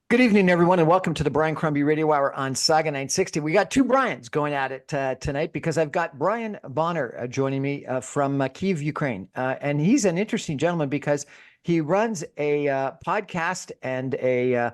Good evening, everyone, and welcome to the Brian Crombie Radio Hour on Saga 960. We got two Brians going at it tonight because I've got Brian Bonner joining me from Kyiv, Ukraine. And he's an interesting gentleman because he runs a podcast and a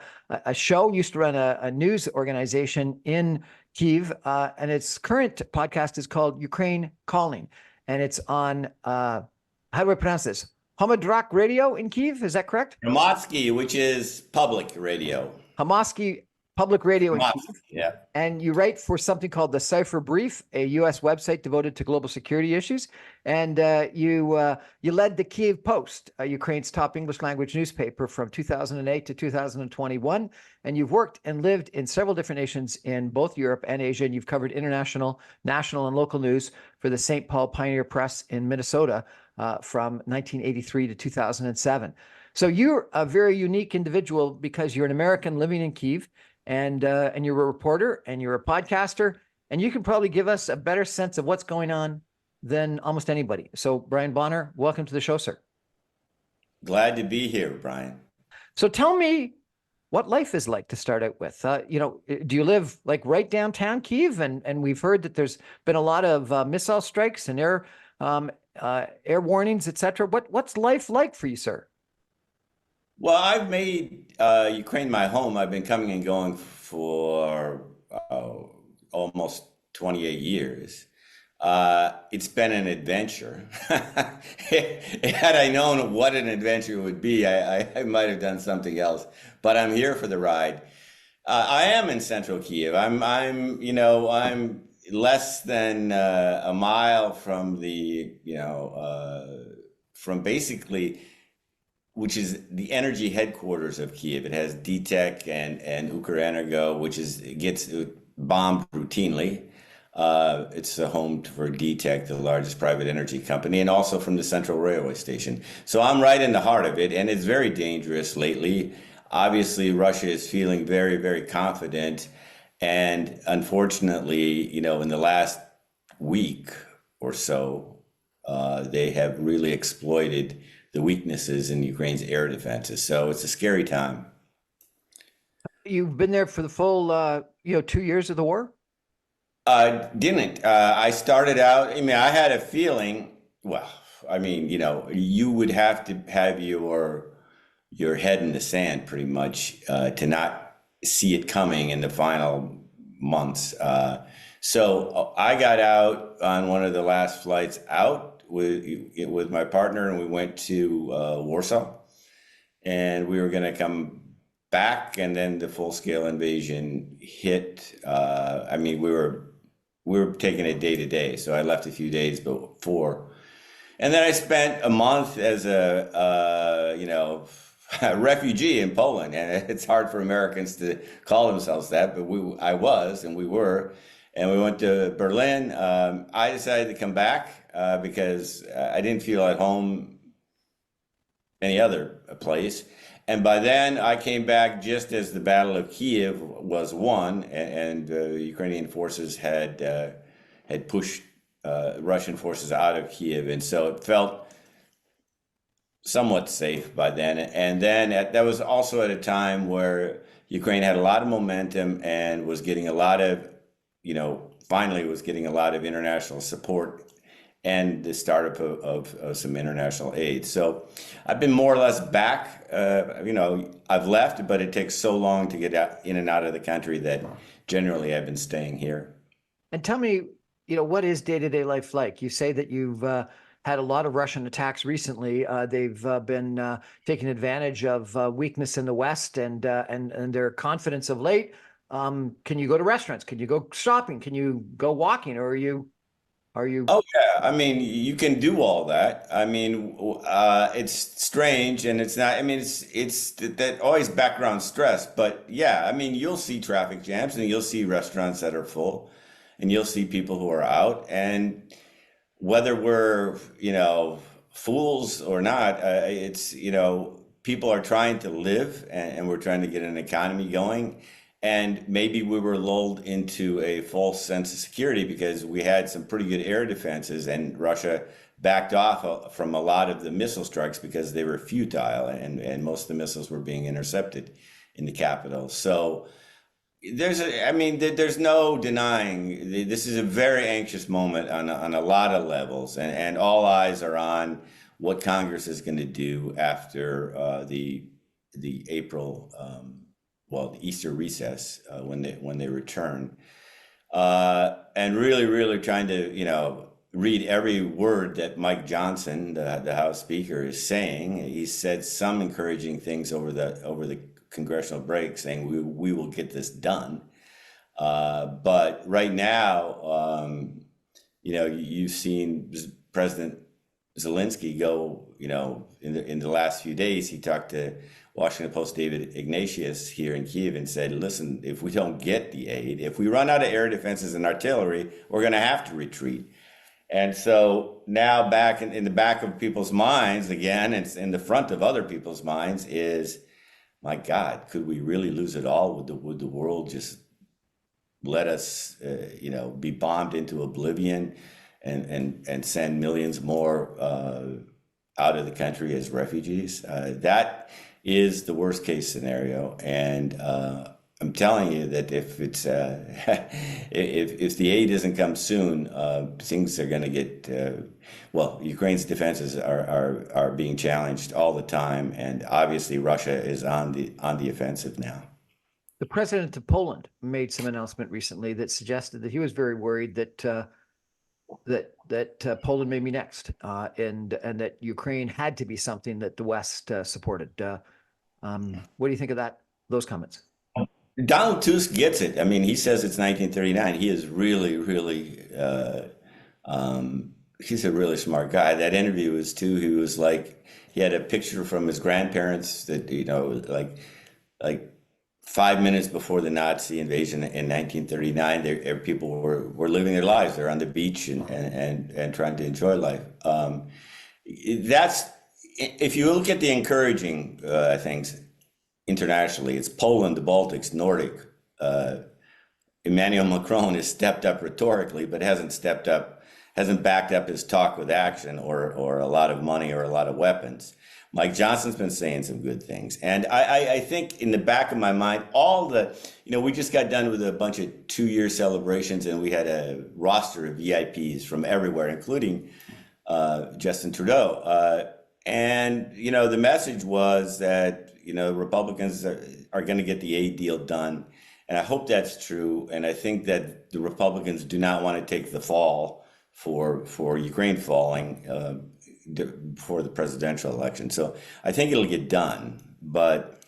show, used to run a news organization in Kyiv. And its current podcast is called Ukraine Calling. And it's on, how do I pronounce this? Hamadrak Radio in Kyiv, is that correct? Hamatsky, which is public radio. Hamasky Public Radio in Hamatsky, Kyiv. yeah. And you write for something called the Cipher Brief, a U.S. website devoted to global security issues. And you led the Kyiv Post, Ukraine's top English language newspaper, from 2008 to 2021. And you've worked and lived in several different nations in both Europe and Asia. And you've covered international, national, and local news for the St. Paul Pioneer Press in Minnesota from 1983 to 2007. So you're a very unique individual because you're an American living in Kyiv, and you're a reporter and you're a podcaster, and you can probably give us a better sense of what's going on than almost anybody. So Brian Bonner, welcome to the show, sir. Glad to be here, Brian. So tell me what life is like to start out with. Do you live like right downtown Kyiv? And we've heard that there's been a lot of missile strikes and air warnings, etc. What's life like for you, sir? Well, I've made Ukraine my home. I've been coming and going for almost 28 years. It's been an adventure. Had I known what an adventure would be, I might have done something else. But I'm here for the ride. I am in central Kyiv. I'm less than a mile from from basically, which is the energy headquarters of Kyiv. It has DTEC and Ukrenergo, which gets bombed routinely. It's a home for DTEC, the largest private energy company, and also from the central railway station. So I'm right in the heart of it, and it's very dangerous lately. Obviously, Russia is feeling very, very confident. And unfortunately, in the last week or so, they have really exploited the weaknesses in Ukraine's air defenses. So it's a scary time. You've been there for the full, 2 years of the war? Didn't. I started out, I had a feeling, you would have to have your head in the sand pretty much to not see it coming in the final months. So I got out on one of the last flights out with my partner, and we went to Warsaw, and we were going to come back, and then the full-scale invasion hit. We were taking it day to day, so I left a few days before, and then I spent a month as a refugee in Poland, and it's hard for Americans to call themselves that, but I was, and we were, and we went to Berlin. I decided to come back because I didn't feel at home any other place. And by then I came back just as the Battle of Kyiv was won, and Ukrainian forces had pushed Russian forces out of Kyiv, and so it felt somewhat safe by then. And then that was also at a time where Ukraine had a lot of momentum and was getting a lot of, finally was getting a lot of international support and the startup of some international aid. So I've been more or less back. I've left, but it takes so long to get in and out of the country that generally I've been staying here. And tell me, what is day-to-day life like? You say that you've had a lot of Russian attacks recently. They've been taking advantage of weakness in the West and their confidence of late. Can you go to restaurants? Can you go shopping? Can you go walking? Or are you? Oh yeah, you can do all that. It's strange, and it's not. It's that always background stress. But yeah, you'll see traffic jams, and you'll see restaurants that are full, and you'll see people who are out, and whether we're, fools or not, people are trying to live, and we're trying to get an economy going. And maybe we were lulled into a false sense of security because we had some pretty good air defenses, and Russia backed off from a lot of the missile strikes because they were futile, and most of the missiles were being intercepted. in the capital. So there's no denying this is a very anxious moment on a lot of levels, and all eyes are on what Congress is going to do after the April, the Easter recess, when they return, and really trying to read every word that Mike Johnson, the House Speaker, is saying. He said some encouraging things over the congressional break, saying we will get this done. But right now, you've seen President Zelensky go, in the last few days, he talked to Washington Post David Ignatius here in Kyiv and said, listen, if we don't get the aid, if we run out of air defenses and artillery, we're going to have to retreat. And so now back in the back of people's minds, again, it's in the front of other people's minds, is, my God, could we really lose it all? Would the world just let us, be bombed into oblivion and send millions more out of the country as refugees? That is the worst case scenario. And I'm telling you that if it's if the aid doesn't come soon, things are going to get Ukraine's defenses are being challenged all the time, and obviously Russia is on the offensive now. The president of Poland made some announcement recently that suggested that he was very worried that Poland may be next, and that Ukraine had to be something that the West supported. What do you think of those comments? Donald Tusk gets it. I mean, he says it's 1939. He is really, he's a really smart guy. That interview was too. He was like, he had a picture from his grandparents that like 5 minutes before the Nazi invasion in 1939. People were living their lives. They're on the beach and trying to enjoy life. That's, if you look at the encouraging things internationally, it's Poland, the Baltics, Nordic. Emmanuel Macron has stepped up rhetorically, but hasn't backed up his talk with action or a lot of money or a lot of weapons. Mike Johnson's been saying some good things. And I think in the back of my mind, we just got done with a bunch of 2-year celebrations, and we had a roster of VIPs from everywhere, including Justin Trudeau. And the message was that Republicans are going to get the aid deal done, and I hope that's true. And I think that the Republicans do not want to take the fall for Ukraine falling before the presidential election. So I think it'll get done, but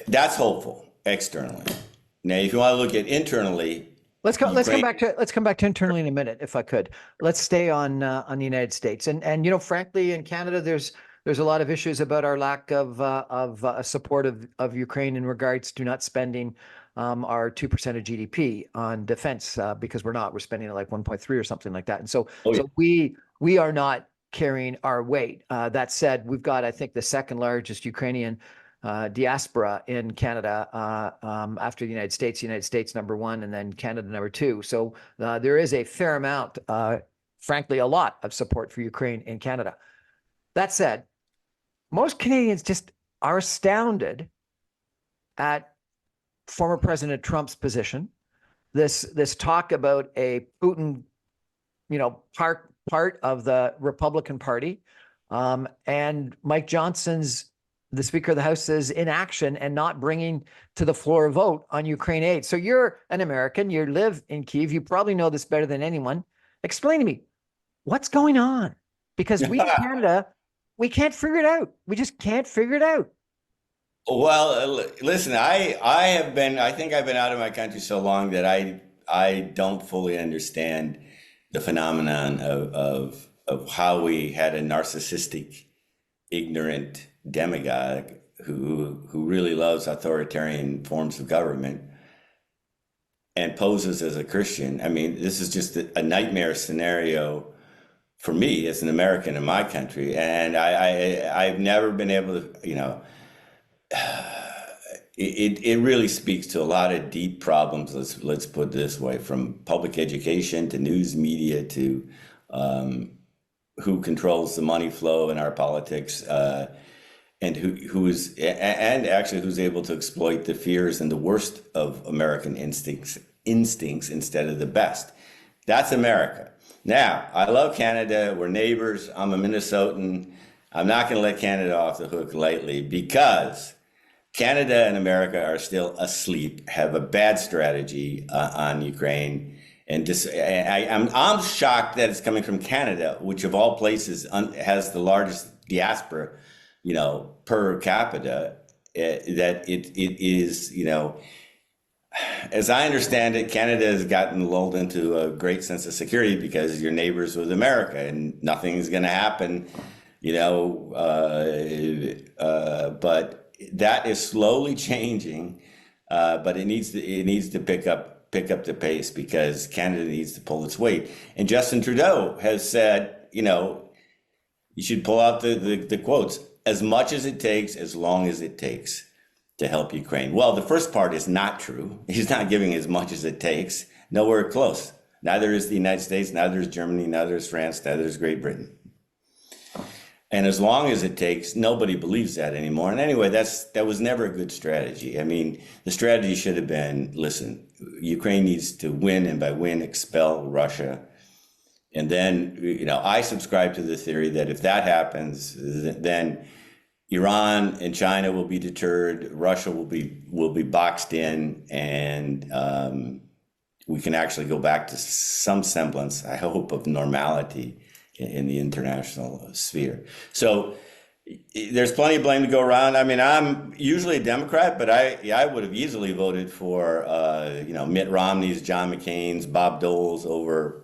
that's hopeful externally. Now, if you want to look at internally. Let's come back to internally in a minute, if I could. Let's stay on the United States, and frankly, in Canada, there's a lot of issues about our lack of support of Ukraine in regards to not spending our 2% of GDP on defense, because we're spending like 1.3 or something like that, and so we are not carrying our weight. That said, we've got, I think, the second largest Ukrainian diaspora in Canada, after the United States. The United States number 1, and then Canada number 2. So there is a fair amount, frankly, a lot of support for Ukraine in Canada. That said, most Canadians just are astounded at former President Trump's position. This talk about a Putin, part of the Republican Party, and Mike Johnson's, the Speaker of the House, is inaction and not bringing to the floor a vote on Ukraine aid. So you're an American, you live in Kyiv, you probably know this better than anyone. Explain to me, what's going on? Because we in Canada, we can't figure it out. We just can't figure it out. Well, listen, I think I've been out of my country so long that I don't fully understand the phenomenon of how we had a narcissistic, ignorant demagogue who really loves authoritarian forms of government and poses as a Christian. I mean, this is just a nightmare scenario for me as an American in my country, and I've never been able to, it really speaks to a lot of deep problems. Let's put it this way: from public education to news media to who controls the money flow in our politics. and who's able to exploit the fears and the worst of American instincts instead of the best. That's America. Now, I love Canada. We're neighbors. I'm a Minnesotan. I'm not going to let Canada off the hook lightly because Canada and America are still asleep, have a bad strategy on Ukraine. And I'm shocked that it's coming from Canada, which of all places has the largest diaspora, per capita, that it is, as I understand it, Canada has gotten lulled into a great sense of security because you're neighbors with America and nothing's going to happen, but that is slowly changing, but it needs to pick up the pace because Canada needs to pull its weight. And Justin Trudeau has said, you should pull out the quotes, as much as it takes, as long as it takes to help Ukraine. Well, the first part is not true. He's not giving as much as it takes. Nowhere close. Neither is the United States, neither is Germany, neither is France, neither is Great Britain. And as long as it takes, nobody believes that anymore. And anyway, that was never a good strategy. I mean, the strategy should have been, listen, Ukraine needs to win, and by win, expel Russia. And then, I subscribe to the theory that if that happens, then Iran and China will be deterred, Russia will be boxed in, and we can actually go back to some semblance, I hope, of normality in the international sphere. So there's plenty of blame to go around. I mean, I'm usually a Democrat, but I would have easily voted for Mitt Romney's, John McCain's, Bob Dole's over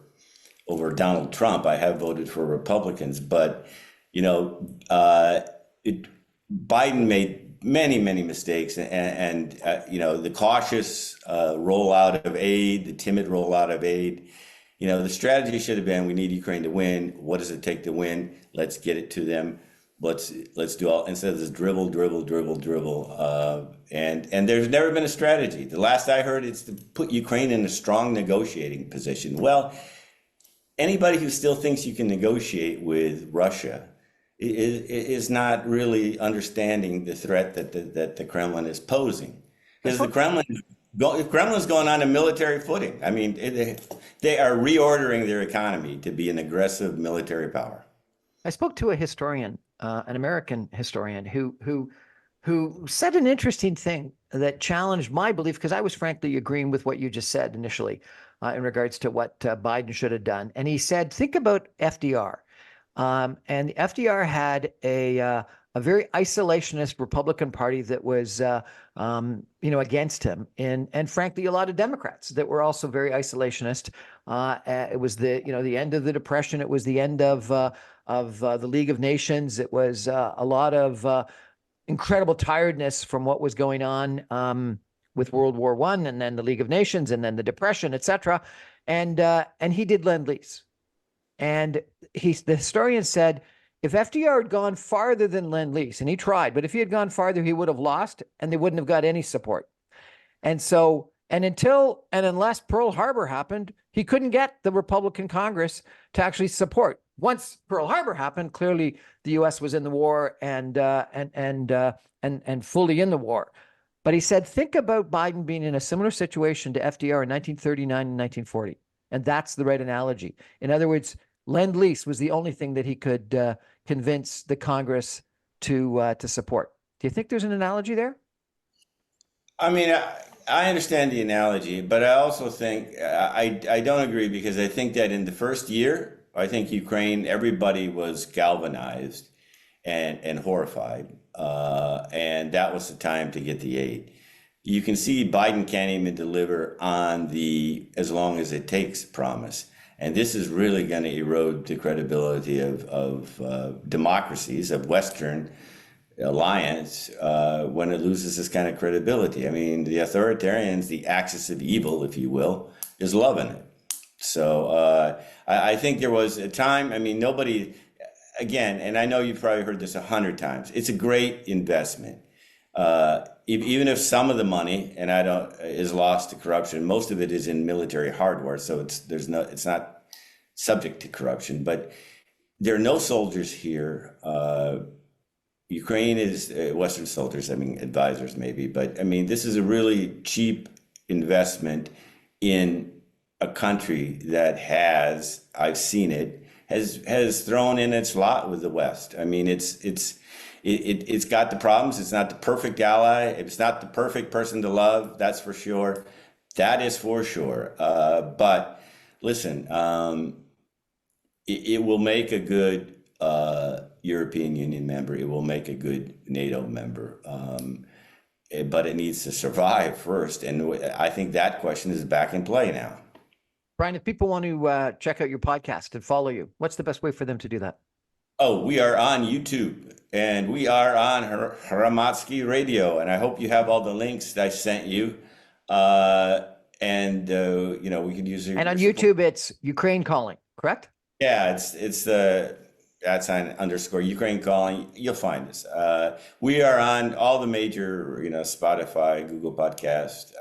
Donald Trump. I have voted for Republicans, but Biden made many mistakes, and the cautious rollout of aid, the timid rollout of aid. The strategy should have been: we need Ukraine to win. What does it take to win? Let's get it to them. Let's do all, instead of this dribble. And there's never been a strategy. The last I heard, it's to put Ukraine in a strong negotiating position. Well, anybody who still thinks you can negotiate with Russia is not really understanding the threat that the Kremlin is posing, because the Kremlin's going on a military footing. I mean, they are reordering their economy to be an aggressive military power. I spoke to a historian, an American historian, who said an interesting thing that challenged my belief, because I was frankly agreeing with what you just said initially in regards to what Biden should have done. And he said, think about FDR. And FDR had a very isolationist Republican Party that was, against him, and frankly, a lot of Democrats that were also very isolationist. It was the end of the Depression. It was the end of the League of Nations. It was a lot of incredible tiredness from what was going on with World War I, and then the League of Nations, and then the Depression, etc. And he did Lend-Lease. And the historian said, if FDR had gone farther than Lend-Lease, and he tried, but if he had gone farther, he would have lost, and they wouldn't have got any support. And so, unless Pearl Harbor happened, he couldn't get the Republican Congress to actually support. Once Pearl Harbor happened, clearly the U.S. was in the war and fully in the war. But he said, think about Biden being in a similar situation to FDR in 1939 and 1940. And that's the right analogy. In other words, Lend-Lease was the only thing that he could convince the Congress to support. Do you think there's an analogy there? I mean, I understand the analogy, but I also think I don't agree, because I think that in the first year, I think Ukraine, everybody was galvanized and horrified, and that was the time to get the aid. You can see Biden can't even deliver on the "as long as it takes" promise. And this is really going to erode the credibility of democracies, of Western alliance, when it loses this kind of credibility. I mean, the authoritarians, the axis of evil, if you will, is loving it. So I think there was a time, I mean, nobody, again, and I know you've probably heard this 100 times, it's a great investment. Even if some of the money is lost to corruption, most of it is in military hardware, so it's not subject to corruption. But there are no soldiers here, Ukraine is Western soldiers, I mean, advisors maybe, but I mean, this is a really cheap investment in a country that has, I've seen it, has thrown in its lot with the West. I mean, it's got the problems. It's not the perfect ally. It's not the perfect person to love. That's for sure. That is for sure. But listen, it will make a good European Union member. It will make a good NATO member. But it needs to survive first. And I think that question is back in play now. Brian, if people want to check out your podcast and follow you, what's the best way for them to do that? Oh, we are on YouTube and we are on Hromadske Radio. And I hope you have all the links that I sent you. You know, we could use it. And on YouTube, it's Ukraine Calling, correct? Yeah, it's the @ Ukraine Calling. You'll find us. We are on all the major, you know, Spotify, Google Podcast,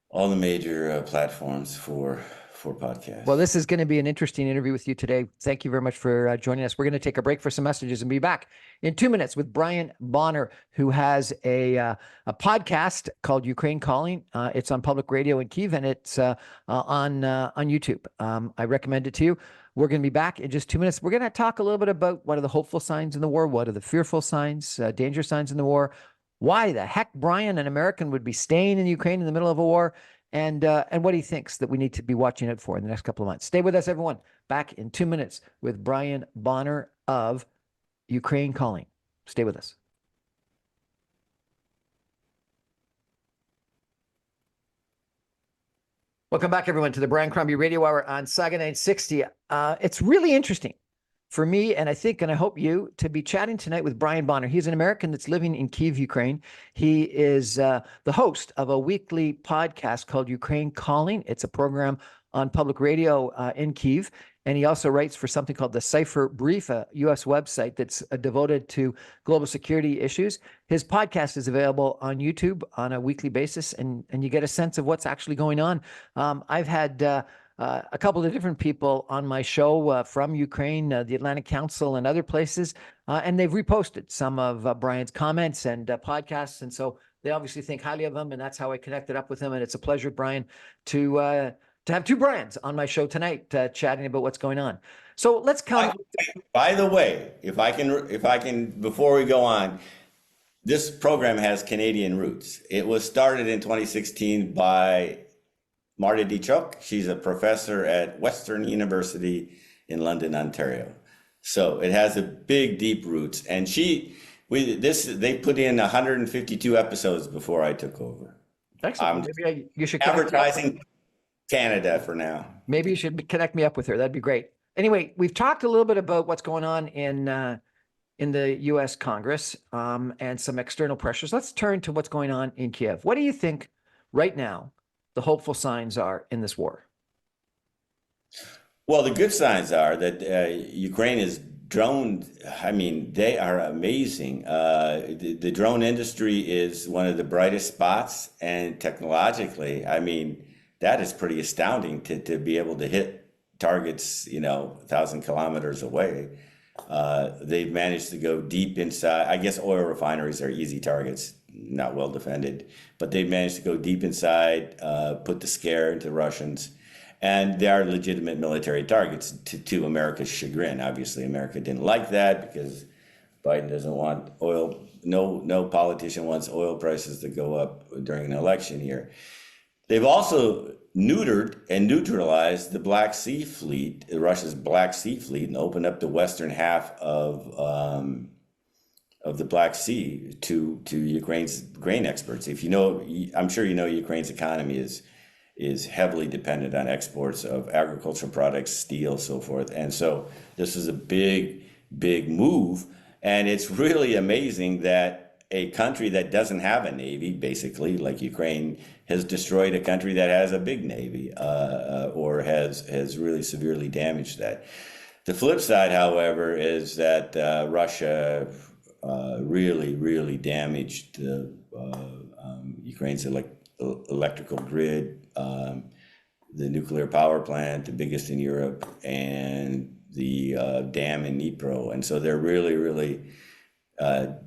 all the major platforms for podcasts. Well, this is going to be an interesting interview with you today. Thank you very much for joining us. We're going to take a break for some messages and be back in 2 minutes with Brian Bonner, who has a podcast called Ukraine Calling. It's on public radio in Kyiv, and it's on YouTube. I recommend it to you. We're going to be back in just 2 minutes. We're going to talk a little bit about what are the hopeful signs in the war, what are the fearful signs, danger signs in the war, why the heck Brian, an American, would be staying in Ukraine in the middle of a war, and what he thinks that we need to be watching out for in the next couple of months. Stay with us, everyone. Back in 2 minutes with Brian Bonner of Ukraine Calling. Stay with us. Welcome back, everyone, to the Brian Crombie Radio Hour on Saga 960. It's really interesting for me, and I think, and I hope you, to be chatting tonight with Brian Bonner. He's an American that's living in Kyiv, Ukraine. He is the host of a weekly podcast called Ukraine Calling. It's a program on public radio in Kyiv. And he also writes for something called the Cipher Brief, a U.S. website that's devoted to global security issues. His podcast is available on YouTube on a weekly basis, and you get a sense of what's actually going on. I've had a couple of different people on my show from Ukraine, the Atlantic Council and other places, and they've reposted some of Brian's comments and podcasts. And so they obviously think highly of him, and that's how I connected up with him. And it's a pleasure, Brian, to have two Brians on my show tonight, chatting about what's going on. So let's come. By the way, if I can, before we go on, this program has Canadian roots. It was started in 2016 by Marta Dichok. She's a professor at Western University in London, Ontario. So it has a big, deep roots. And they put in 152 episodes before I took over. Excellent. Maybe you should advertising Canada for now. Maybe you should connect me up with her. That'd be great. Anyway, we've talked a little bit about what's going on in the U.S. Congress and some external pressures. Let's turn to what's going on in Kyiv. What do you think right now the hopeful signs are in this war? Well, the good signs are that Ukraine is drone. I mean, they are amazing. The drone industry is one of the brightest spots, and technologically, I mean, that is pretty astounding to be able to hit targets, 1,000 kilometers away. They've managed to go deep inside. I guess oil refineries are easy targets, not well defended, but they've managed to go deep inside, put the scare into Russians, and they are legitimate military targets to America's chagrin. Obviously, America didn't like that because Biden doesn't want oil. No politician wants oil prices to go up during an election year. They've also neutered and neutralized the Black Sea fleet, Russia's Black Sea fleet, and opened up the western half of the Black Sea to Ukraine's grain exports. I'm sure you know Ukraine's economy is heavily dependent on exports of agricultural products, steel, so forth. And so this is a big, big move. And it's really amazing that a country that doesn't have a navy, basically, like Ukraine, has destroyed a country that has a big navy, or has really severely damaged that. The flip side, however, is that Russia really, really damaged Ukraine's electrical grid, the nuclear power plant, the biggest in Europe, and the dam in Dnipro, and so they're really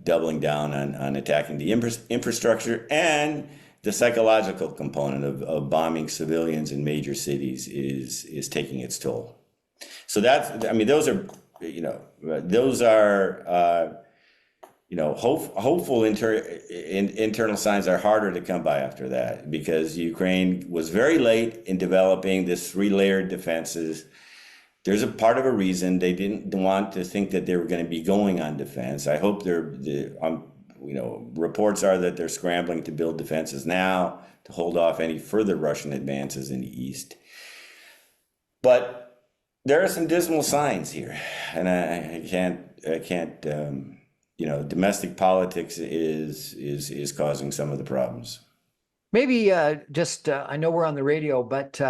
doubling down on attacking the infrastructure, and the psychological component of bombing civilians in major cities is taking its toll. So that's, I mean, those are, hopeful internal signs are harder to come by after that, because Ukraine was very late in developing this 3-layered defenses. There's a part of a reason they didn't want to think that they were going to be going on defense. I hope reports are that they're scrambling to build defenses now to hold off any further Russian advances in the east. But there are some dismal signs here, and I can't. Domestic politics is causing some of the problems. Maybe I know we're on the radio, but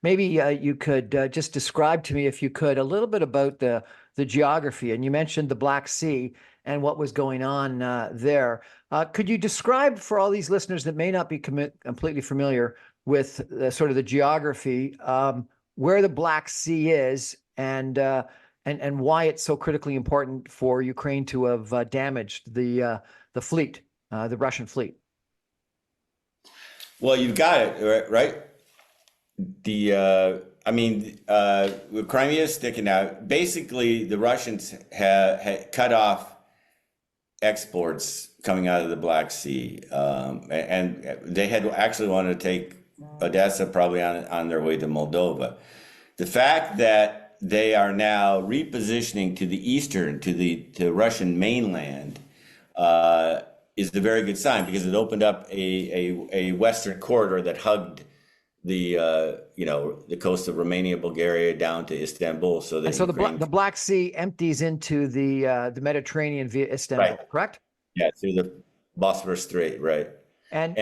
maybe you could just describe to me, if you could, a little bit about the geography. And you mentioned the Black Sea and what was going on there. Could you describe, for all these listeners that may not be completely familiar with sort of the geography, where the Black Sea is, and why it's so critically important for Ukraine to have damaged the fleet, the Russian fleet? Well, you've got it right. Crimea is sticking out. Basically, the Russians had cut off exports coming out of the Black Sea, and they had actually wanted to take Odessa, probably on their way to Moldova. The fact that they are now repositioning to the eastern, to the Russian mainland, is a very good sign, because it opened up a western corridor that hugged the coast of Romania, Bulgaria, down to Istanbul. So that the Black Sea empties into the Mediterranean via Istanbul, right. Correct? Yeah, through the Bosphorus Strait, right? And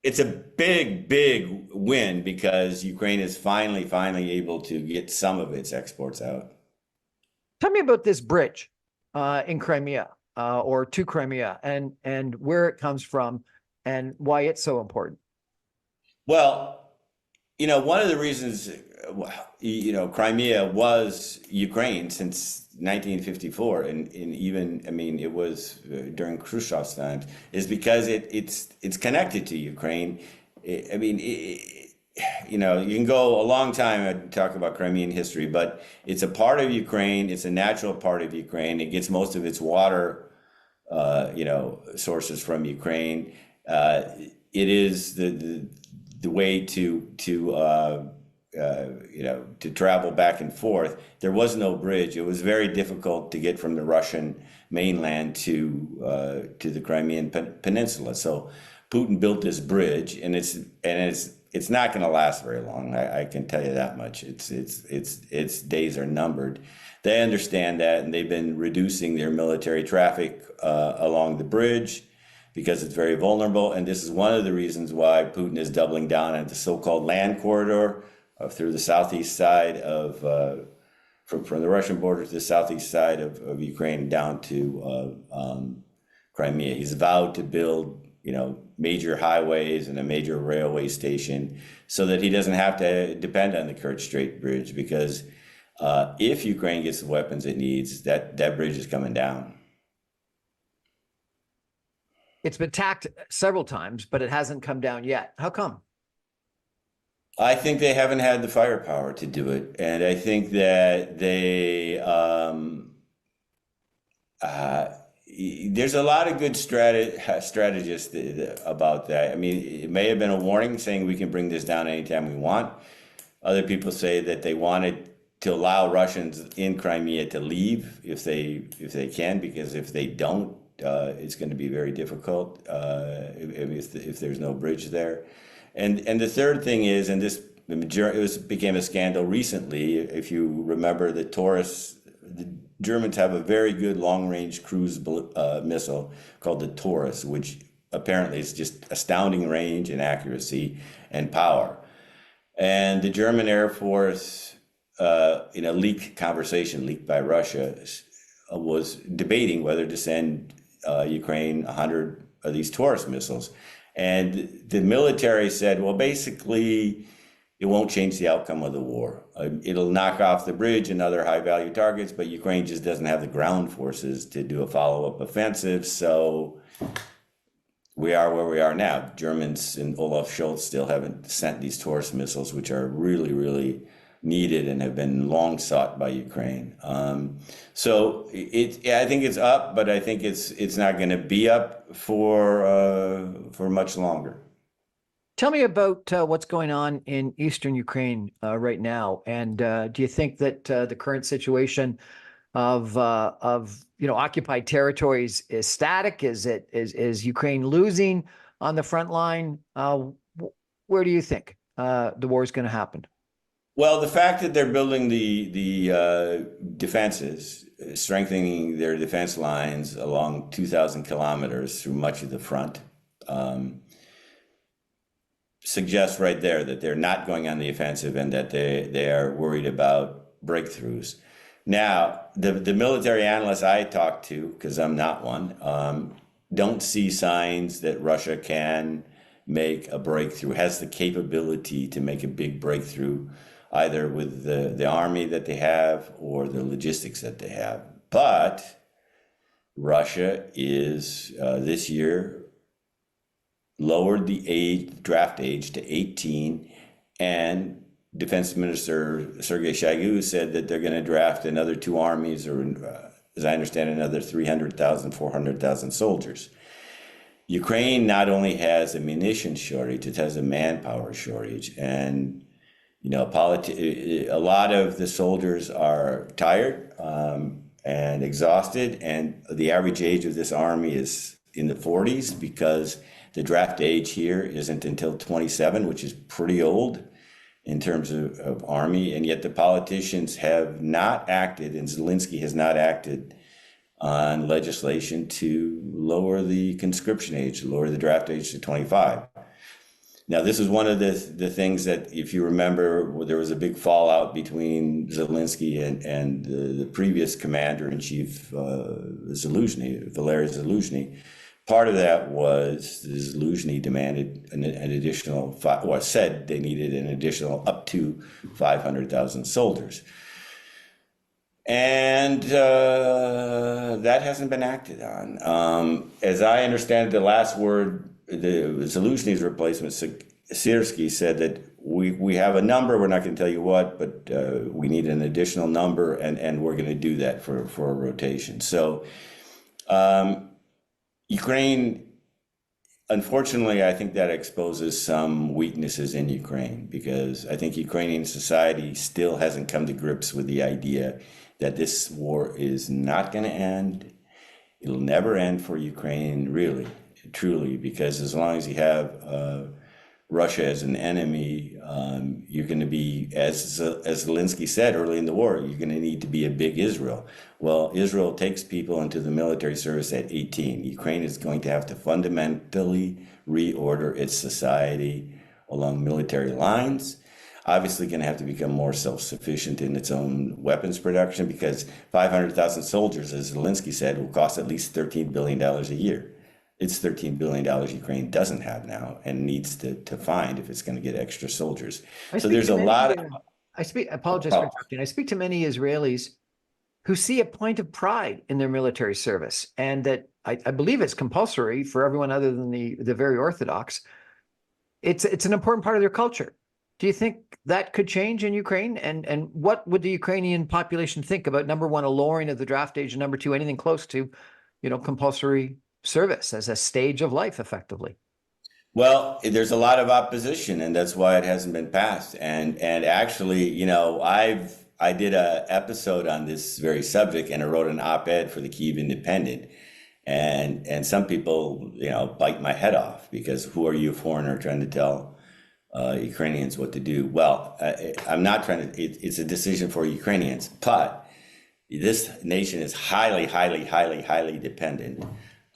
it's a big win, because Ukraine is finally able to get some of its exports out. Tell me about this bridge in Crimea, or to Crimea, and where it comes from and why it's so important. Well, one of the reasons, Crimea was Ukraine since 1954, and even, it was during Khrushchev's times, is because it's connected to Ukraine. You can go a long time and talk about Crimean history, but it's a part of Ukraine. It's a natural part of Ukraine. It gets most of its water, sources from Ukraine. It is the way to travel back and forth. There was no bridge. It was very difficult to get from the Russian mainland to the Crimean Peninsula. So Putin built this bridge, and it's not going to last very long. I can tell you that much. Its days are numbered. They understand that, and they've been reducing their military traffic along the bridge, because it's very vulnerable. And this is one of the reasons why Putin is doubling down on the so-called land corridor through the southeast side of, from the Russian border to the southeast side of Ukraine down to Crimea. He's vowed to build, major highways and a major railway station, so that he doesn't have to depend on the Kerch Strait Bridge, because if Ukraine gets the weapons it needs, that bridge is coming down. It's been attacked several times, but it hasn't come down yet. How come? I think they haven't had the firepower to do it. And I think that there's a lot of good strategists about that. It may have been a warning saying we can bring this down anytime we want. Other people say that they wanted to allow Russians in Crimea to leave if they can, because if they don't, it's going to be very difficult if there's no bridge there. And the third thing is, and became a scandal recently, if you remember, the Germans have a very good long-range cruise missile called the Taurus, which apparently is just astounding range and accuracy and power. And the German Air Force, in a leaked by Russia, was debating whether to send Ukraine 100 of these Taurus missiles. And the military said, well, basically, it won't change the outcome of the war. It'll knock off the bridge and other high-value targets, but Ukraine just doesn't have the ground forces to do a follow-up offensive. So we are where we are now. Germans and Olaf Scholz still haven't sent these Taurus missiles, which are really, really needed and have been long sought by Ukraine. So I think it's up, but I think it's not going to be up for much longer. Tell me about what's going on in eastern Ukraine right now, and do you think that the current situation of occupied territories is static? Is Ukraine losing on the front line? Where do you think the war is going to happen? Well, the fact that they're building the defenses, strengthening their defense lines along 2,000 kilometers through much of the front, suggests right there that they're not going on the offensive and that they are worried about breakthroughs. Now, the military analysts I talk to, because I'm not one, don't see signs that Russia can make a breakthrough, has the capability to make a big breakthrough, either with the army that they have or the logistics that they have. But Russia is, this year, lowered the draft age to 18, and Defense Minister Sergei Shoigu said that they're going to draft another 2 armies, or as I understand, another 300,000, 400,000 soldiers. Ukraine not only has a munition shortage, it has a manpower shortage. And, a lot of the soldiers are tired and exhausted. And the average age of this army is in the 40s, because the draft age here isn't until 27, which is pretty old in terms of army. And yet the politicians have not acted, and Zelensky has not acted on legislation to lower the conscription age, lower the draft age to 25. Now, this is one of the things that, if you remember, there was a big fallout between Zelensky and the previous commander-in-chief, Zaluzhny, Valery Zaluzhny. Part of that was Zaluzhny demanded an additional, or said they needed an additional up to 500,000 soldiers. And that hasn't been acted on. As I understand it, the last word, Zaluzhny's replacement, Syrskyi, said that we have a number, we're not going to tell you what, but we need an additional number, and we're going to do that for a rotation. So Ukraine, unfortunately, I think that exposes some weaknesses in Ukraine, because I think Ukrainian society still hasn't come to grips with the idea that this war is not going to end. It'll never end for Ukraine, really, truly, because as long as you have Russia as an enemy, you're going to be, as Zelensky said early in the war, you're going to need to be a big Israel. Well, Israel takes people into the military service at 18. Ukraine is going to have to fundamentally reorder its society along military lines. Obviously going to have to become more self-sufficient in its own weapons production, because 500,000 soldiers, as Zelensky said, will cost at least $13 billion a year. It's $13 billion Ukraine doesn't have now and needs to find if it's going to get extra soldiers. So there's a lot of... I apologize for interrupting. I speak to many Israelis who see a point of pride in their military service, and that I believe it's compulsory for everyone other than the very Orthodox. It's an important part of their culture. Do you think that could change in Ukraine? And what would the Ukrainian population think about, number one, a lowering of the draft age, and number two, anything close to, compulsory service as a stage of life, effectively? Well, there's a lot of opposition, and that's why it hasn't been passed. And actually, I did a episode on this very subject, and I wrote an op-ed for the Kyiv Independent. And some people, bite my head off, because who are you, a foreigner, trying to tell Ukrainians what to do? Well, I'm not trying to, it's a decision for Ukrainians, but this nation is highly, highly, highly, highly dependent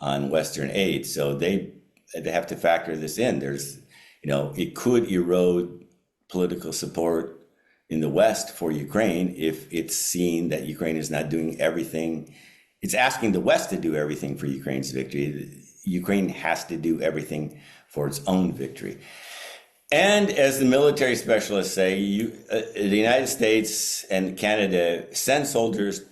on Western aid. So they have to factor this in. There's, it could erode political support in the West for Ukraine if it's seen that Ukraine is not doing everything. It's asking the West to do everything for Ukraine's victory. Ukraine has to do everything for its own victory. And as the military specialists say, the United States and Canada send soldiers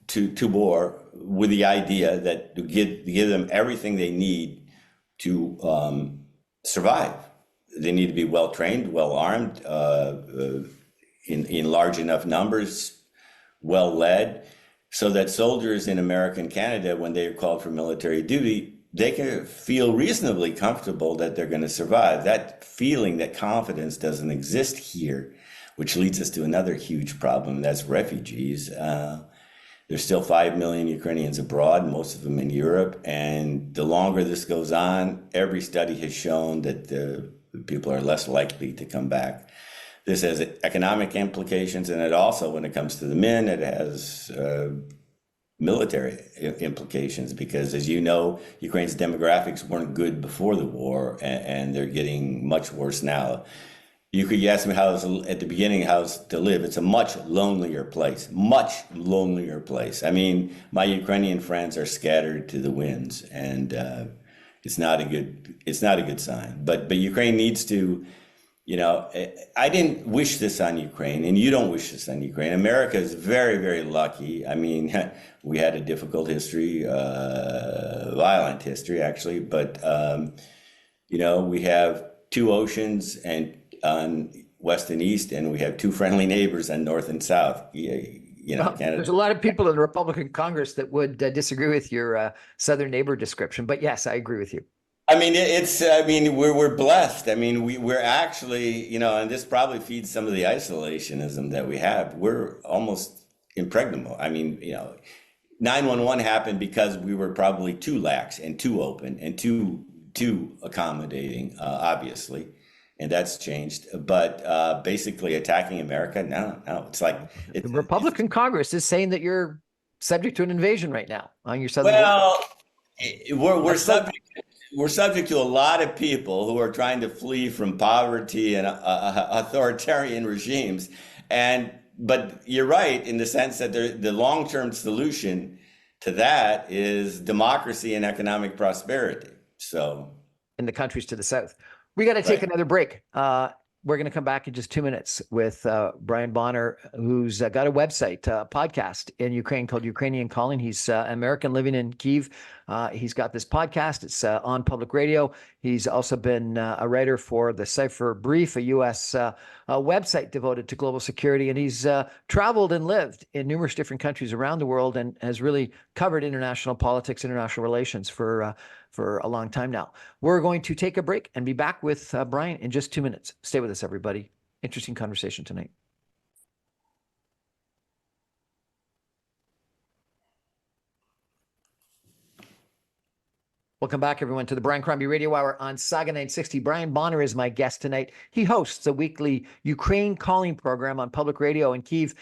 to war with the idea that to give them everything they need to survive. They need to be well trained, well armed, in large enough numbers, well led, so that soldiers in America and Canada, when they are called for military duty, they can feel reasonably comfortable that they're going to survive. That feeling, that confidence doesn't exist here, which leads us to another huge problem. That's refugees. There's still 5 million Ukrainians abroad, most of them in Europe. And the longer this goes on, every study has shown that the people are less likely to come back. This has economic implications, and it also, when it comes to the men, it has military implications, because, as you know, Ukraine's demographics weren't good before the war, and they're getting much worse now. You ask me at the beginning how to live. It's a much lonelier place, much lonelier place. I mean, my Ukrainian friends are scattered to the winds, and it's not a good sign. But Ukraine needs to. I didn't wish this on Ukraine, and you don't wish this on Ukraine. America is very, very lucky. I mean, we had a difficult history, violent history, actually, but, we have two oceans and on west and east, and we have two friendly neighbors on north and south. Canada. There's a lot of people in the Republican Congress that would disagree with your southern neighbor description, but yes, I agree with you. I mean, we're blessed. I mean, we're actually, and this probably feeds some of the isolationism that we have. We're almost impregnable. I mean, 9/11 happened because we were probably too lax and too open and too accommodating, obviously, and that's changed. But basically, attacking America, no, it's like the Republican Congress is saying that you're subject to an invasion right now on your southern border. Well, we're subject to a lot of people who are trying to flee from poverty and authoritarian regimes. But you're right in the sense that the long-term solution to that is democracy and economic prosperity. So, in the countries to the south, we got to take another break. We're going to come back in just 2 minutes with Brian Bonner, who's got a website, podcast in Ukraine called Ukrainian Calling. He's American living in Kyiv. He's got this podcast. It's on public radio. He's also been a writer for the Cipher Brief, a U.S. Website devoted to global security. And he's traveled and lived in numerous different countries around the world and has really covered international politics, international relations for a long time now. We're going to take a break and be back with Brian in just 2 minutes. Stay with us, everybody. Interesting conversation tonight. Welcome back, everyone, to the Brian Crombie Radio Hour on Saga 960. Brian Bonner is my guest tonight. He hosts a weekly Ukraine Calling program on public radio in Kyiv.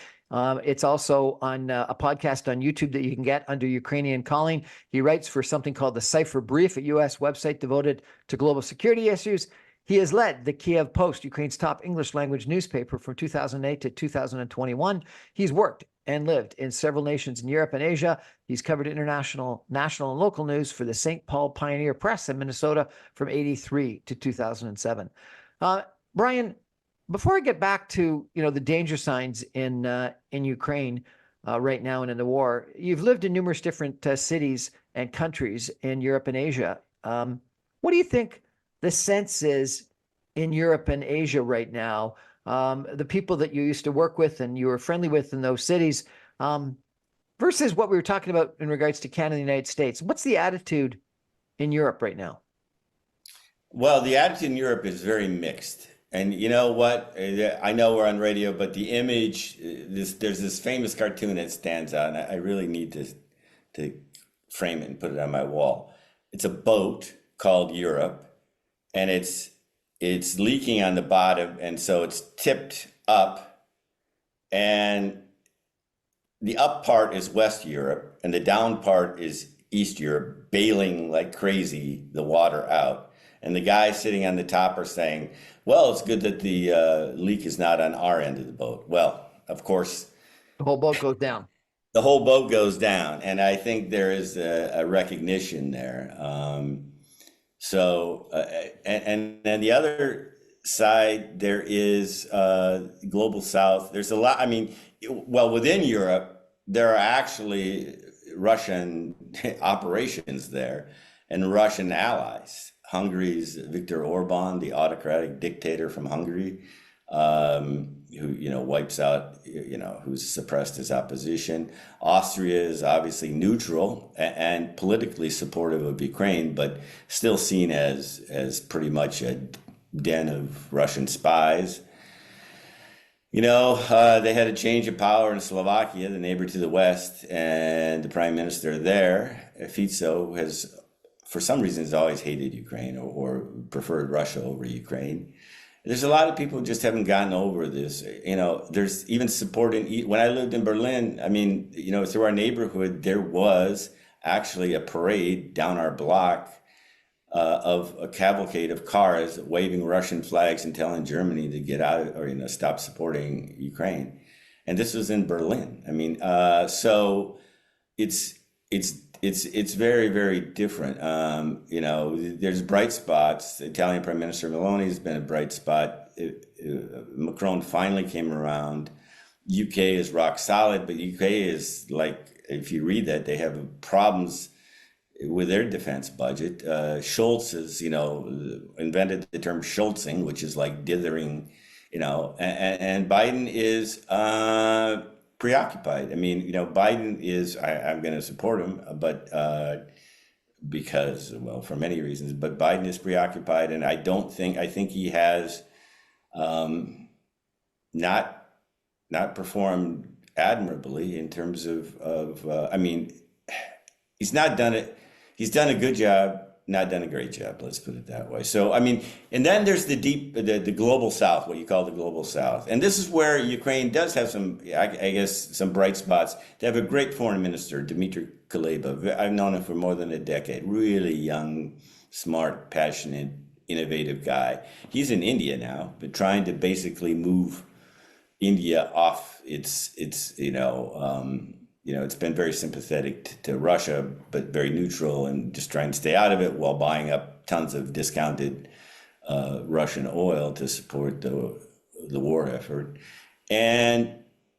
It's also on a podcast on YouTube that you can get under Ukrainian Calling. He writes for something called the Cipher Brief, a U.S. website devoted to global security issues. He has led the Kiev Post, Ukraine's top English language newspaper, from 2008 to 2021. He's worked and lived in several nations in Europe and Asia. He's covered international, national, and local news for the St. Paul Pioneer Press in Minnesota from 1983 to 2007. Brian, before I get back to the danger signs in Ukraine right now and in the war, you've lived in numerous different cities and countries in Europe and Asia. What do you think the sense is in Europe and Asia right now? The people that you used to work with and you were friendly with in those cities, versus what we were talking about in regards to Canada and the United States. What's the attitude in Europe right now? Well, the attitude in Europe is very mixed. And you know what? I know we're on radio, but the image, there's this famous cartoon that stands out, and I really need to frame it and put it on my wall. It's a boat called Europe, and it's leaking on the bottom, and so it's tipped up, and the up part is West Europe, and the down part is East Europe, bailing like crazy the water out. And the guys sitting on the top are saying, well, it's good that the leak is not on our end of the boat. Well, of course, the whole boat goes down. The whole boat goes down. And I think there is a recognition there. And then the other side, there is global south. There's a lot. I mean, well, within Europe, there are actually Russian operations there and Russian allies. Hungary's Viktor Orban, the autocratic dictator from Hungary, who wipes out, who's suppressed his opposition. Austria is obviously neutral and politically supportive of Ukraine, but still seen as pretty much a den of Russian spies. They had a change of power in Slovakia, the neighbor to the west, and the prime minister there, Fico, has, for some reason, has always hated Ukraine or preferred Russia over Ukraine. There's a lot of people who just haven't gotten over this. There's even support when I lived in Berlin, I mean, through our neighborhood, there was actually a parade down our block of a cavalcade of cars waving Russian flags and telling Germany to get out of, or stop supporting Ukraine. And this was in Berlin. I mean, so it's very, very different. There's bright spots. The Italian Prime Minister Meloni has been a bright spot. Macron finally came around. UK is rock solid, but UK is like, if you read that, they have problems with their defense budget. Scholz has, invented the term Scholzing, which is like dithering, and Biden is preoccupied. I mean, Biden is, I'm going to support him, but because, well, for many reasons, but Biden is preoccupied. And I think he has not performed admirably in terms of I mean, he's not done it. He's done a good job, not done a great job. Let's put it that way. So, I mean, and then there's the global South, what you call the global South. And this is where Ukraine does have some, I guess, some bright spots. They have a great foreign minister, Dmitry Kuleba. I've known him for more than a decade. Really young, smart, passionate, innovative guy. He's in India now, but trying to basically move India off its it's been very sympathetic to Russia, but very neutral and just trying to stay out of it while buying up tons of discounted Russian oil to support the war effort. And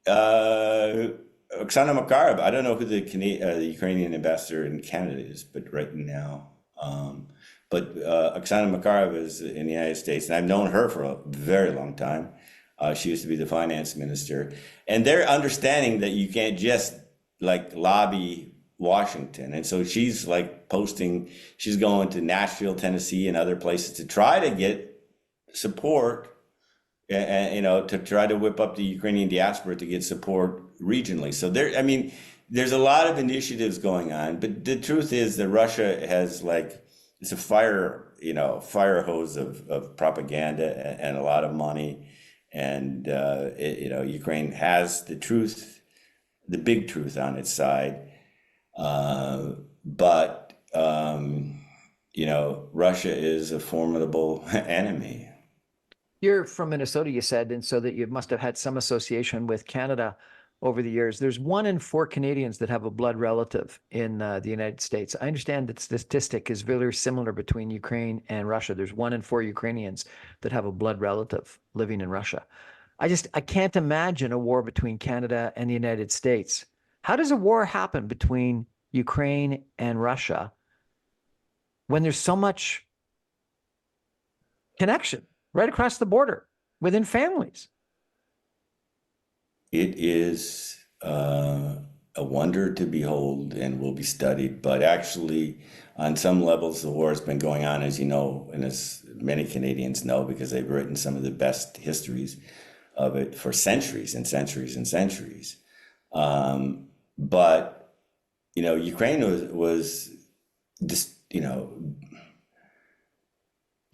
Oksana Makarov, I don't know who the Ukrainian ambassador in Canada is, but right now, Oksana Makarov is in the United States, and I've known her for a very long time. She used to be the finance minister, and they're understanding that you can't just lobby Washington. And so she's she's going to Nashville, Tennessee and other places to try to get support and, to try to whip up the Ukrainian diaspora to get support regionally. So there's a lot of initiatives going on, but the truth is that Russia has it's a fire hose of propaganda and a lot of money. And, Ukraine has the truth, the big truth on its side. But Russia is a formidable enemy. You're from Minnesota, you said, and so that you must have had some association with Canada over the years. There's 1 in 4 Canadians that have a blood relative in the United States. I understand that statistic is very similar between Ukraine and Russia. There's 1 in 4 Ukrainians that have a blood relative living in Russia. I can't imagine a war between Canada and the United States. How does a war happen between Ukraine and Russia when there's so much connection right across the border within families? It is a wonder to behold and will be studied. But actually, on some levels, the war has been going on, as you know, and as many Canadians know, because they've written some of the best histories of it for centuries and centuries and centuries. But Ukraine was just,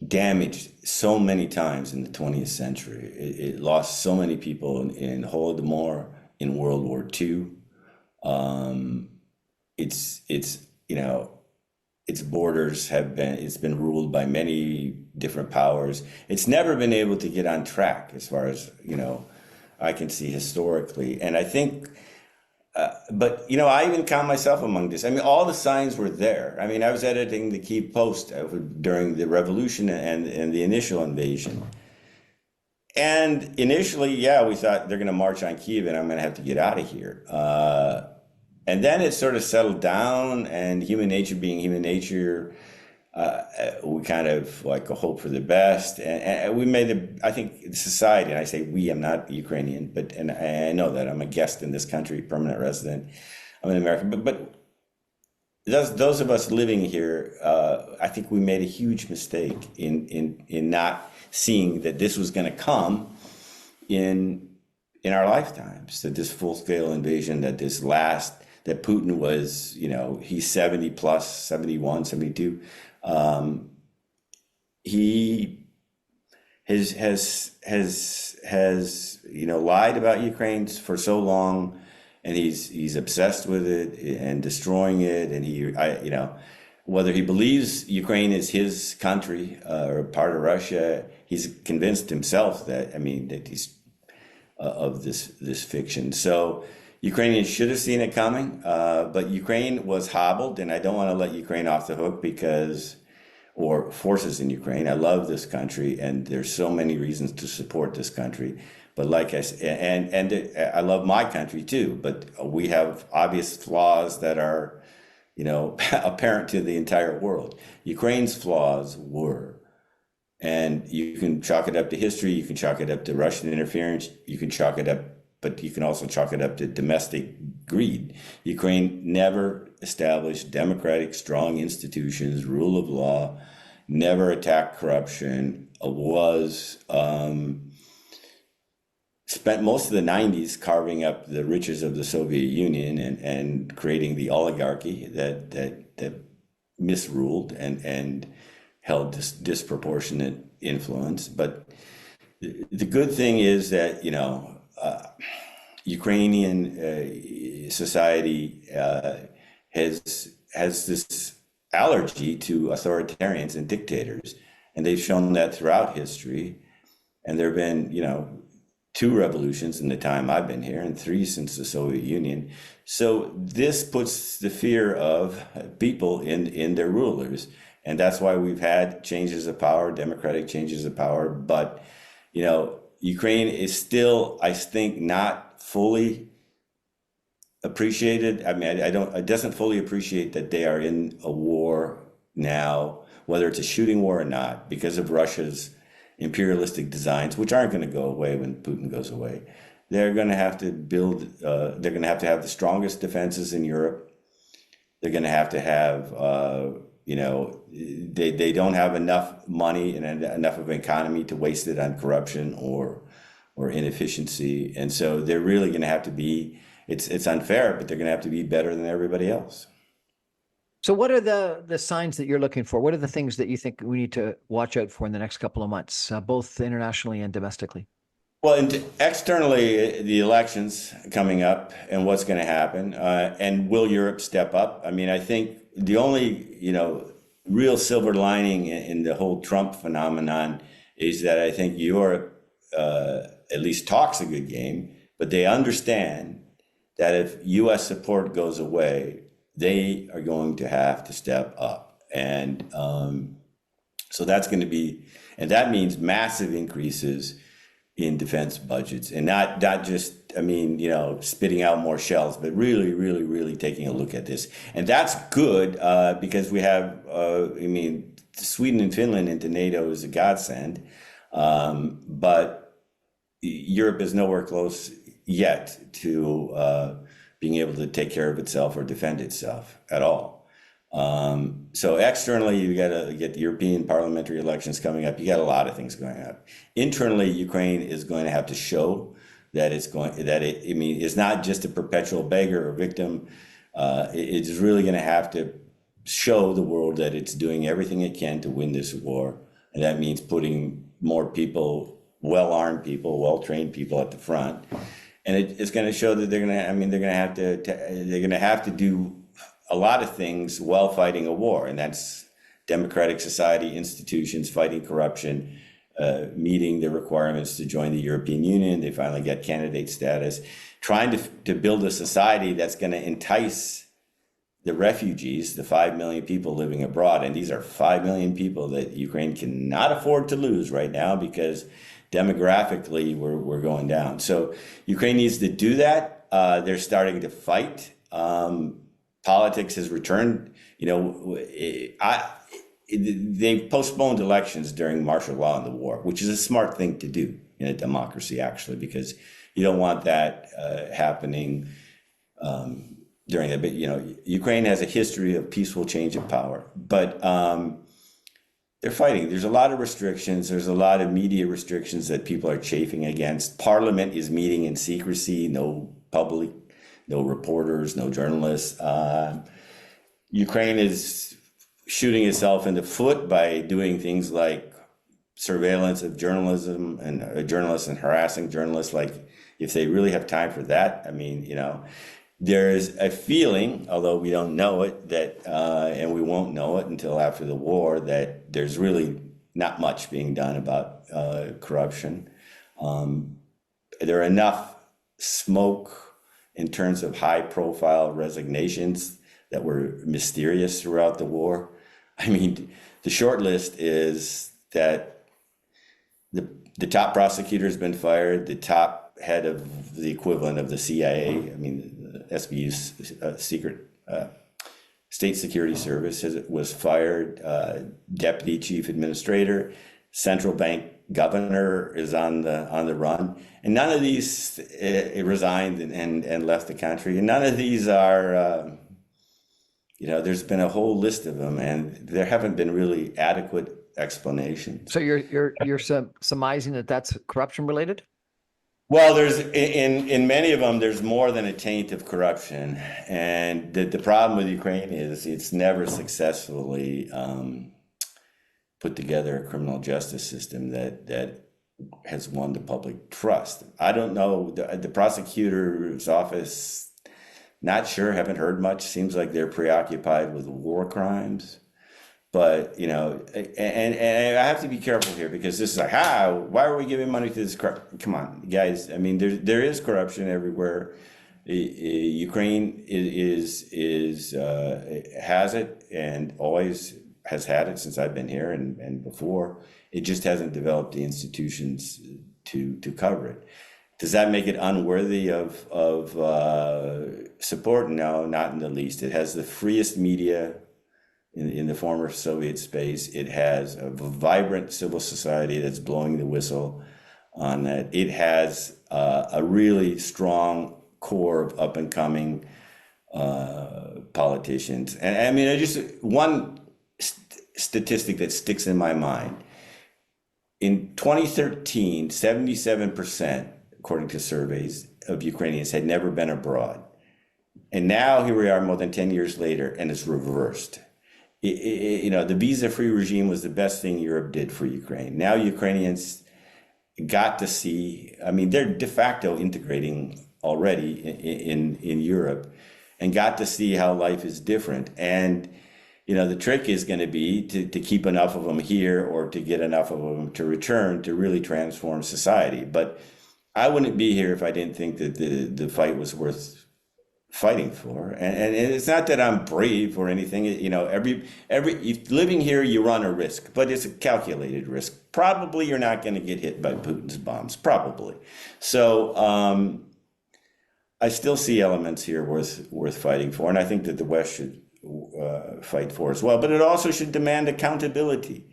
damaged so many times in the 20th century. It lost so many people in Holodomor, in World War II. Its borders it's been ruled by many different powers. It's never been able to get on track as far as, I can see historically. And I think, but I even count myself among this. I mean, all the signs were there. I mean, I was editing the Kyiv Post during the revolution and the initial invasion. And initially, yeah, we thought they're going to march on Kiev and I'm going to have to get out of here. And then it sort of settled down, and human nature being human nature, we kind of like hope for the best. And we made I think society, and I say we, I'm not Ukrainian, but, and I know that I'm a guest in this country, permanent resident. I'm an American, but those of us living here, I think we made a huge mistake in not seeing that this was going to come in our lifetimes, that this full scale invasion, that that Putin was, he's 70 plus, 71, 72. He has lied about Ukraine for so long, and he's obsessed with it and destroying it. And whether he believes Ukraine is his country or part of Russia, he's convinced himself that he's of this fiction. So Ukrainians should have seen it coming, but Ukraine was hobbled, and I don't want to let Ukraine off the hook or forces in Ukraine. I love this country, and there's so many reasons to support this country. But like I said, and I love my country too, but we have obvious flaws that are, apparent to the entire world. Ukraine's flaws were, and you can chalk it up to history, you can chalk it up to Russian interference, you can chalk it up, but you can also chalk it up to domestic greed. Ukraine never established democratic, strong institutions, rule of law, never attacked corruption, spent most of the 90s carving up the riches of the Soviet Union and creating the oligarchy that misruled and held this disproportionate influence. But the good thing is that, Ukrainian society has this allergy to authoritarians and dictators, and they've shown that throughout history. And there have been, 2 revolutions in the time I've been here, and 3 since the Soviet Union. So this puts the fear of people in their rulers, and that's why we've had changes of power, democratic changes of power. But Ukraine is still, I think, not fully appreciated. It doesn't fully appreciate that they are in a war now, whether it's a shooting war or not, because of Russia's imperialistic designs, which aren't going to go away when Putin goes away. They're going to have to build, they're going to have the strongest defenses in Europe. They're going to have, they don't have enough money and enough of an economy to waste it on corruption or inefficiency. And so they're really going to have to be, it's unfair, but they're going to have to be better than everybody else. So what are the signs that you're looking for? What are the things that you think we need to watch out for in the next couple of months, both internationally and domestically? Well, externally, the elections coming up and what's going to happen, and will Europe step up? I think the only, real silver lining in the whole Trump phenomenon is that I think Europe at least talks a good game, but they understand that if U.S. support goes away, they are going to have to step up. And so that's going to be, and that means massive increases in defense budgets, and not just, spitting out more shells, but really, really, really taking a look at this. And that's good because we have, Sweden and Finland into NATO is a godsend, but Europe is nowhere close yet to being able to take care of itself or defend itself at all. So externally, you got to get the European parliamentary elections coming up. You got a lot of things going on. Internally, Ukraine is going to have to show that it's not just a perpetual beggar or victim. It's really going to have to show the world that it's doing everything it can to win this war, and that means putting more people, well-armed people, well-trained people at the front. And it's going to show that they're going to have to do a lot of things while fighting a war, and that's democratic society institutions fighting corruption, meeting the requirements to join the European Union. They finally get candidate status, trying to build a society that's going to entice the refugees, the 5 million people living abroad, and these are 5 million people that Ukraine cannot afford to lose right now because demographically, we're going down. So Ukraine needs to do that. They're starting to fight. Politics has returned. They've postponed elections during martial law in the war, which is a smart thing to do in a democracy, actually, because you don't want that happening during that. But Ukraine has a history of peaceful change of power, but they're fighting. There's a lot of restrictions. There's a lot of media restrictions that people are chafing against. Parliament is meeting in secrecy, no public, no reporters, no journalists. Ukraine is shooting itself in the foot by doing things like surveillance of journalism and journalists and harassing journalists. Like, if they really have time for that, I mean, there's a feeling, although we don't know it, that and we won't know it until after the war, that there's really not much being done about corruption. There are enough smoke in terms of high-profile resignations that were mysterious throughout the war. I mean, the short list is that the top prosecutor has been fired, the top head of the equivalent of the CIA, I mean, the SBU's secret state security service was fired, deputy chief administrator, central bank governor is on the run, and none of these resigned and left the country, and none of these are. There's been a whole list of them, and there haven't been really adequate explanations. So you're surmising that that's corruption related? Well, there's in many of them, there's more than a taint of corruption, and the problem with Ukraine is it's never successfully put together a criminal justice system that has won the public trust. I don't know, the prosecutor's office. Not sure, haven't heard much. Seems like they're preoccupied with war crimes. But, and I have to be careful here, because this is like, why are we giving money to this? Come on, guys. I mean, there is corruption everywhere. Ukraine has it, and always has had it since I've been here and before. It just hasn't developed the institutions to cover it. Does that make it unworthy of support? No, not in the least. It has the freest media in the former Soviet space. It has a vibrant civil society that's blowing the whistle on that. It has a really strong core of up and coming politicians. And I mean, one statistic that sticks in my mind. In 2013, 77%, according to surveys, of Ukrainians had never been abroad. And now here we are more than 10 years later, and it's reversed. The visa-free regime was the best thing Europe did for Ukraine. Now Ukrainians got to see, I mean, they're de facto integrating already in Europe, and got to see how life is different. And the trick is going to be to keep enough of them here, or to get enough of them to return, to really transform society. But I wouldn't be here if I didn't think that the fight was worth fighting for. And it's not that I'm brave or anything. If living here, you run a risk, but it's a calculated risk. Probably you're not going to get hit by Putin's bombs, probably. So I still see elements here worth fighting for, and I think that the West should fight for as well. But it also should demand accountability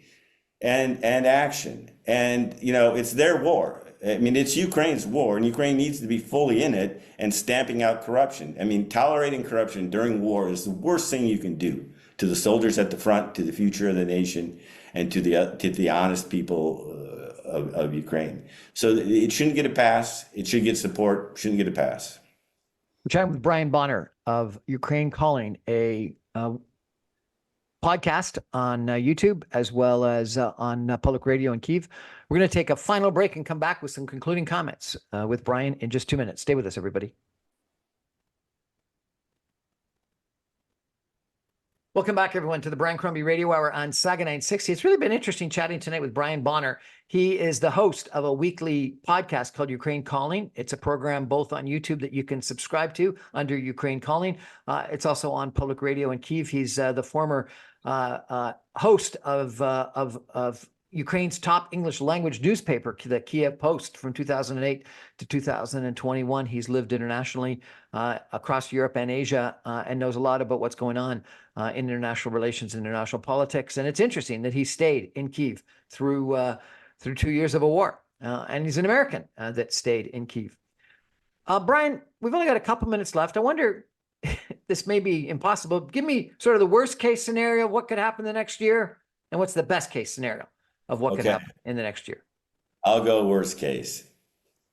and action. And it's their war. I mean, it's Ukraine's war, and Ukraine needs to be fully in it and stamping out corruption. I mean, tolerating corruption during war is the worst thing you can do to the soldiers at the front, to the future of the nation, and to the honest people of Ukraine. So it shouldn't get a pass. It should get support. Shouldn't get a pass. We're chatting with Brian Bonner of Ukraine Calling, a podcast on YouTube as well as on public radio in Kyiv. We're going to take a final break and come back with some concluding comments with Brian in just 2 minutes. Stay with us, everybody. Welcome back, everyone, to the Brian Crombie Radio Hour on Saga 960. It's really been interesting chatting tonight with Brian Bonner. He is the host of a weekly podcast called Ukraine Calling. It's a program both on YouTube that you can subscribe to under Ukraine Calling. It's also on public radio in Kyiv. He's the former host of Ukraine's top English language newspaper, the Kiev Post, from 2008 to 2021. He's lived internationally across Europe and Asia and knows a lot about what's going on in international relations, international politics. And it's interesting that he stayed in Kiev through 2 years of a war. And he's an American that stayed in Kiev. Brian, we've only got a couple minutes left. I wonder, this may be impossible. Give me sort of the worst case scenario, what could happen the next year, and what's the best case scenario of what could happen in the next year. I'll go worst case.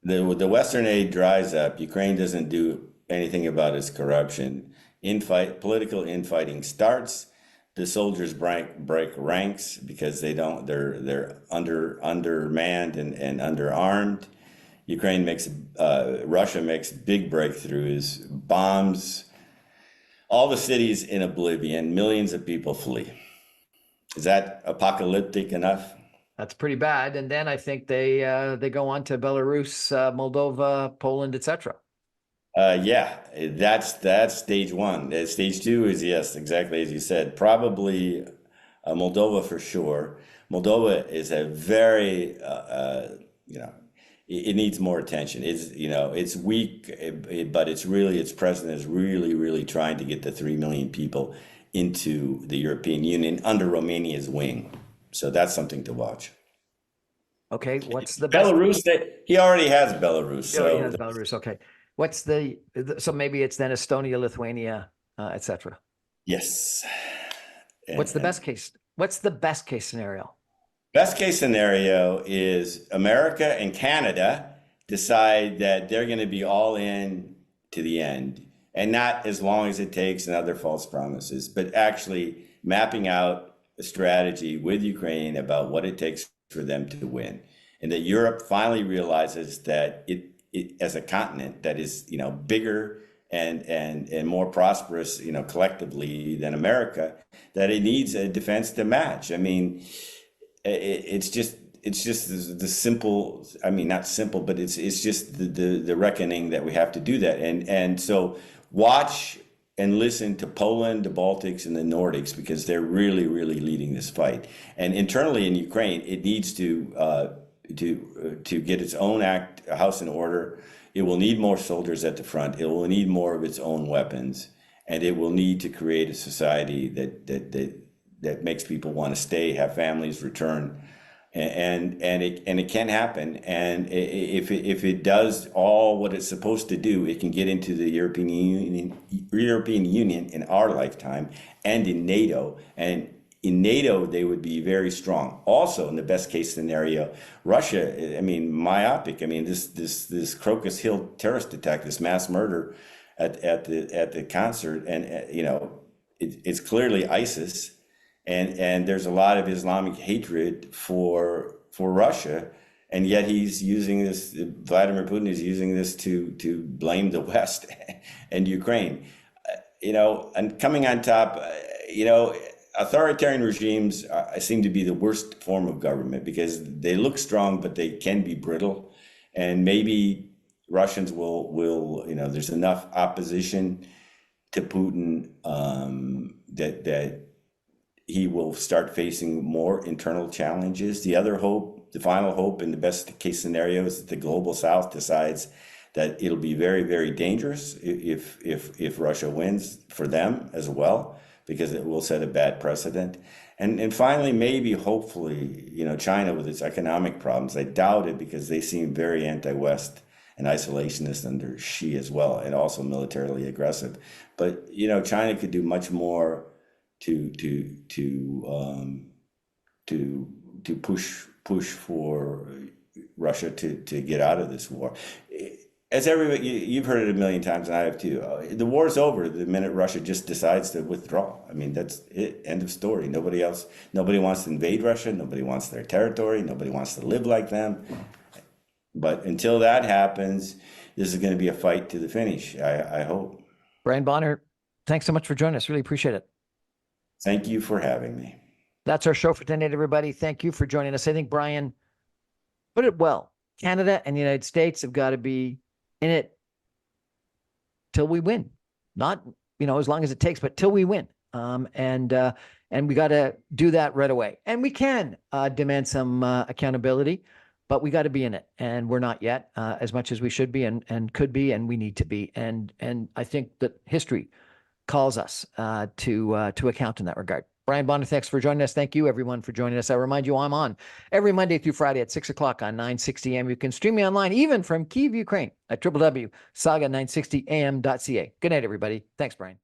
The Western aid dries up. Ukraine doesn't do anything about its corruption. Political infighting starts. The soldiers break ranks because they're undermanned and underarmed. Russia makes big breakthroughs, bombs all the cities in oblivion. Millions of people flee. Is that apocalyptic enough? That's pretty bad. And then I think they go on to Belarus, Moldova, Poland, etc. Yeah, that's stage one. Stage two is, yes, exactly as you said, probably Moldova for sure. Moldova is a very, it needs more attention. It's weak, but its president is really, really trying to get the 3 million people into the European Union under Romania's wing. So that's something to watch. Okay, what's the best? Belarus, he already has Belarus. So he has Belarus. Okay, what's so maybe it's then Estonia, Lithuania, etc. Yes. What's the best case? What's the best case scenario? Best case scenario is America and Canada decide that they're going to be all in to the end, and not as long as it takes and other false promises, but actually mapping out a strategy with Ukraine about what it takes for them to win. And that Europe finally realizes that it as a continent that is, bigger and more prosperous, collectively than America, that it needs a defense to match. I mean, it's just the simple, I mean, not simple, but it's just the reckoning that we have to do that. And so watch and listen to Poland, the Baltics, and the Nordics, because they're really, really leading this fight. And internally in Ukraine, it needs to get its own house in order. It will need more soldiers at the front. It will need more of its own weapons, and it will need to create a society that makes people want to stay, have families, return, and it can happen. And if it does all what it's supposed to do, it can get into the European Union in our lifetime, and in NATO. And in NATO, they would be very strong. Also, in the best case scenario, Russia, I mean, myopic. I mean, this Crocus Hill terrorist attack, this mass murder at the concert, and it's clearly ISIS. And there's a lot of Islamic hatred for Russia, and yet he's using this. Vladimir Putin is using this to blame the West and Ukraine. And coming on top, authoritarian regimes seem to be the worst form of government because they look strong, but they can be brittle. And maybe Russians will there's enough opposition to Putin that he will start facing more internal challenges. The other hope, the final hope in the best case scenario, is that the global South decides that it'll be very, very dangerous if Russia wins for them as well, because it will set a bad precedent. And finally, maybe, hopefully, China with its economic problems. I doubt it because they seem very anti-West and isolationist under Xi as well, and also militarily aggressive. But China could do much more to push for Russia to get out of this war. As everybody, you've heard it a million times, and I have too. The war's over the minute Russia just decides to withdraw. I mean, that's it. End of story. Nobody wants to invade Russia. Nobody wants their territory. Nobody wants to live like them. But until that happens, this is going to be a fight to the finish, I hope. Brian Bonner, thanks so much for joining us. Really appreciate it. Thank you for having me. That's our show for tonight, everybody. Thank you for joining us. I think Brian put it well. Canada and the United States have got to be in it till we win. Not, as long as it takes, but till we win. And we got to do that right away. And we can demand some accountability, but we got to be in it, and we're not yet as much as we should be and could be, and we need to be. And I think that history calls us to account in that regard. Brian Bonner, thanks for joining us. Thank you, everyone, for joining us. I remind you, I'm on every Monday through Friday at 6 o'clock on 960 AM. You can stream me online, even from Kyiv, Ukraine, at www.saga960am.ca. Good night, everybody. Thanks, Brian.